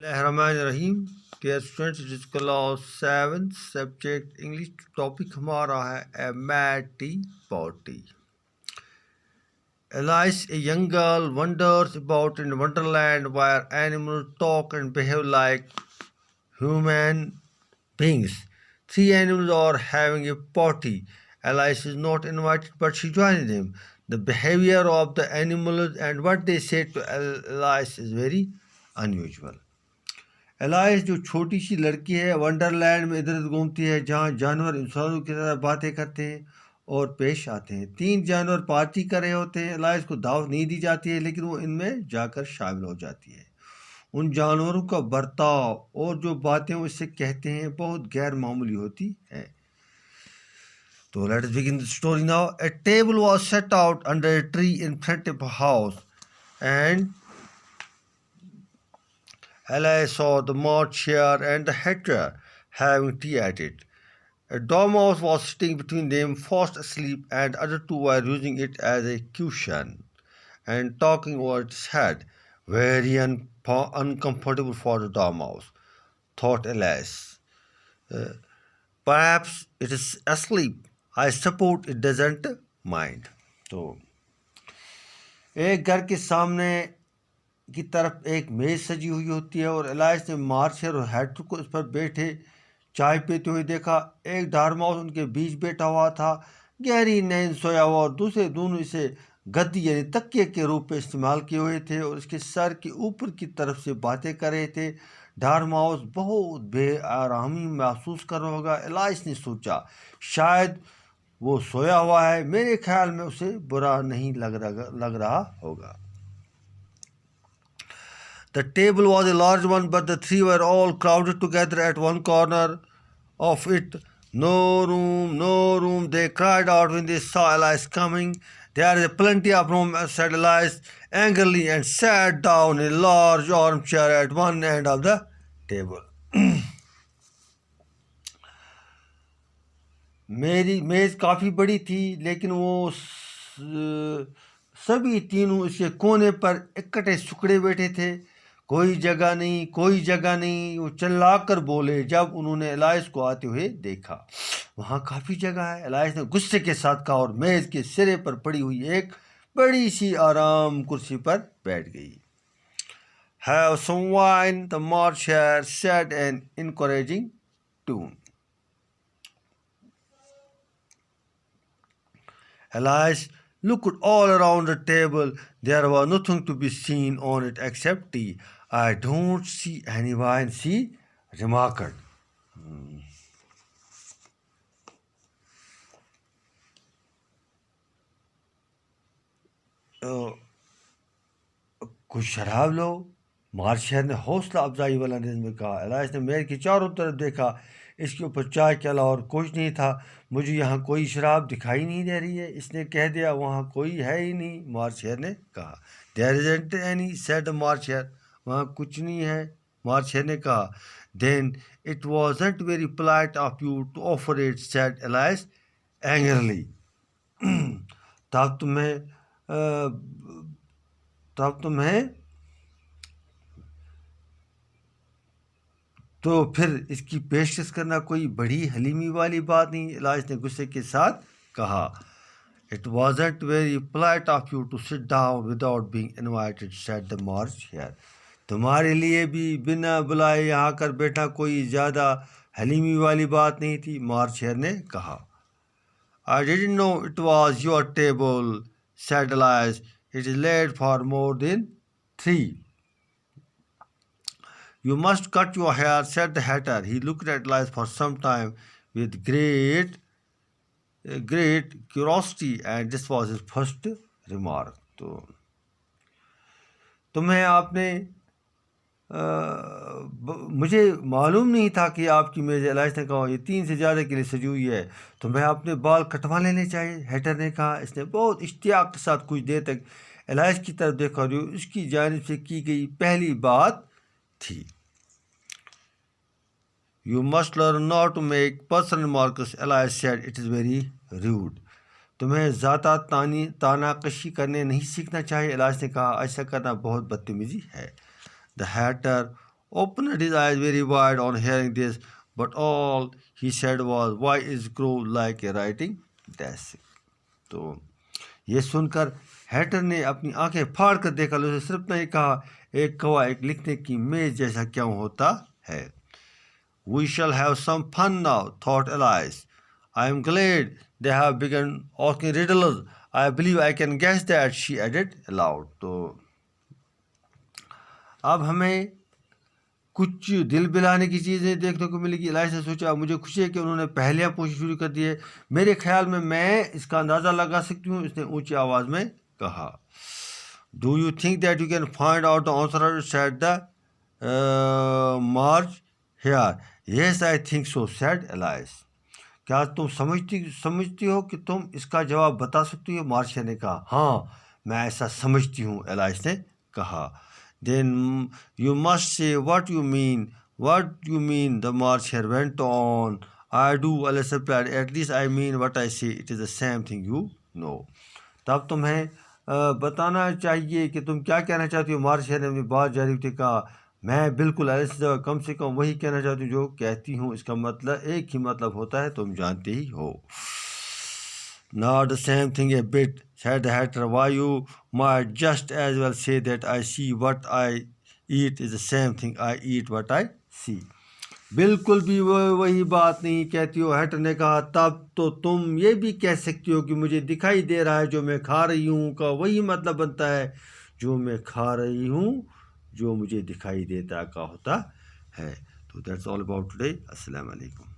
रहीम के students, it is class 7 subject English. Topic हमारा है मैटी potty. Alice, a young girl, wanders about in Wonderland where animals talk and behave like human beings. Three animals are having a party. Alice is not invited, but she joins them. The behavior of the animals and what they say to Alice is very unusual. Alias जो छोटी सी लड़की है Wonderland में इधर उधर घूमती है जहाँ जानवर इंसानों की तरह बातें करते हैं और पेश आते हैं। तीन जानवर पार्टी कर रहे होते हैं। एलाइस को दावत नहीं दी जाती है, लेकिन वो इनमें जाकर शामिल हो जाती है। उन जानवरों का बर्ताव और जो बातें वो इससे कहते हैं बहुत गैर मामूली होती है। तो let us begin the story now. A table was set out under a tree in front of a house and Alice saw the March chair and the hatter having tea at it. A dormouse was sitting between them, fast asleep, and the other two were using it as a cushion and talking over its head. Very uncomfortable for the dormouse, thought Alice. Perhaps it is asleep. I suppose it doesn't mind. तो एक घर के सामने की तरफ एक मेज़ सजी हुई होती है और एलाइस ने मार्शल और हैटर को इस पर बैठे चाय पीते हुए देखा। एक डारमाउस उनके बीच बैठा हुआ था, गहरी नींद सोया हुआ, और दूसरे दोनों इसे गद्दी यानी तकिए के रूप में इस्तेमाल किए हुए थे और इसके सर के ऊपर की तरफ से बातें कर रहे थे। डारमाउस बहुत बेआरामी महसूस कर रहा होगा। एलाइस ने सोचा शायद वो सोया हुआ है, मेरे ख्याल में उसे बुरा नहीं लग रहा होगा। The table was a large one, but the three were all crowded together at one corner of it. No room, no room, they cried out when they saw Alice coming. There is plenty of room, said Alice angrily, and sat down in a large armchair at one end of the table. मेरी मेज़ काफ़ी बड़ी थी, लेकिन वो सभी तीनों इसके कोने पर इकट्ठे सुकड़े बैठे थे। कोई जगह नहीं, कोई जगह नहीं, वो चिल्लाकर बोले जब उन्होंने एलाइस को आते हुए देखा। वहाँ काफ़ी जगह है, एलाइस ने गुस्से के साथ कहा और मेज़ के सिरे पर पड़ी हुई एक बड़ी सी आराम कुर्सी पर बैठ गई। Have some wine, the marcher said in encouraging tone. Elias looked all around the table. There was nothing to be seen on it except tea. I don't see any wine, she remarked. कुछ शराब लो, martial ने हौसला अफजाई वाला अंदाज में कहा। Alias ने मेज के चारों तरफ देखा, इसके ऊपर चाय के अलावा और कुछ नहीं था। मुझे यहाँ कोई शराब दिखाई नहीं दे रही है, इसने कह दिया। वहाँ कोई है ही नहीं, मार्शल ने कहा। There isn't any, said Marshal, वहाँ कुछ नहीं है, मार्शल ने कहा। Then it wasn't very polite of you to offer it, said Alice angrily. तब तुम्हें तो फिर इसकी पेशकश करना कोई बड़ी हलीमी वाली बात नहीं, एलाइस ने गुस्से के साथ कहा। It wasn't very polite of you to sit down without being invited, said the marshal. तुम्हारे लिए भी बिना बुलाए यहाँ कर बैठना कोई ज़्यादा हलीमी वाली बात नहीं थी, मार्शल ने कहा। I didn't know it was your table, said Elias. It is late for more than 3. You must cut your hair, said the hatter. He looked at Elias for some time with great curiosity, and this was his first remark. तो तुम्हें आपने मुझे मालूम नहीं था कि आपकी मेज़, एलाइस ने कहा, ये 3 से ज़्यादा के लिए सजी हुई है। तुम्हें अपने बाल कटवा लेने चाहिए, हैटर ने कहा। इसने बहुत इश्तियाक के साथ कुछ देर तक एलाइस की तरफ देखा और उसकी जानिब से की गई पहली बात थी। You must learn not to make personal remarks, Alice said, it is very rude. तुम्हें ज़्यादा तानाकशी करने नहीं सीखना चाहिए, एलाइस ने कहा। ऐसा करना बहुत बदतमीजी है। The hatter opened his eyes very wide on hearing this, but all he said was, "Why is crow like a writing desk?" तो ये सुनकर हैटर ने अपनी आंखें फाड़ कर देखा, उसे सिर्फ नहीं कहा, एक कौवा एक लिखने की मेज जैसा क्यों होता है? We shall have some fun now, thought Alice. I am glad they have begun asking riddles. I believe I can guess that, she added aloud. तो अब हमें कुछ दिल बिलाने की चीज़ें देखने को मिलेगी। एलाइस ने सोचा, मुझे खुशी है कि उन्होंने पहेलियाँ पूछनी शुरू कर दी है। मेरे ख्याल में मैं इसका अंदाज़ा लगा सकती हूँ, इसने ऊंची आवाज़ में कहा। Do you think that you can find out the answer, said the March here. Yes, I think so, said Alice. क्या तुम समझती हो कि तुम इसका जवाब बता सकती हो? मार्शिया ने कहा। हाँ, मैं ऐसा समझती हूँ, एलाइस ने कहा। Then you must say what you mean. What you mean? The Martian went on. I do, Alice replied. At least I mean what I say. It is the same thing, you know. तब तुम्हें बताना चाहिए कि तुम क्या कहना चाहती हो। मार्शिया ने अपनी बात जारी रखते कहा, मैं बिल्कुल एलिस कम से कम वही कहना चाहती हूँ जो कहती हूँ। इसका मतलब एक ही मतलब होता है, तुम जानते ही हो। Not the same thing a bit, said the hatter. Why, you might just as well say that I see what I eat is the same thing I eat what I see. बिल्कुल भी वही बात नहीं कहती हो, Hatter ने कहा। तब तो तुम ये भी कह सकती हो कि मुझे दिखाई दे रहा है जो मैं खा रही हूँ का वही मतलब बनता है जो मैं खा रही हूँ जो मुझे दिखाई देता का होता है। तो दैट्स ऑल अबाउट टुडे। अस्सलाम वालेकुम।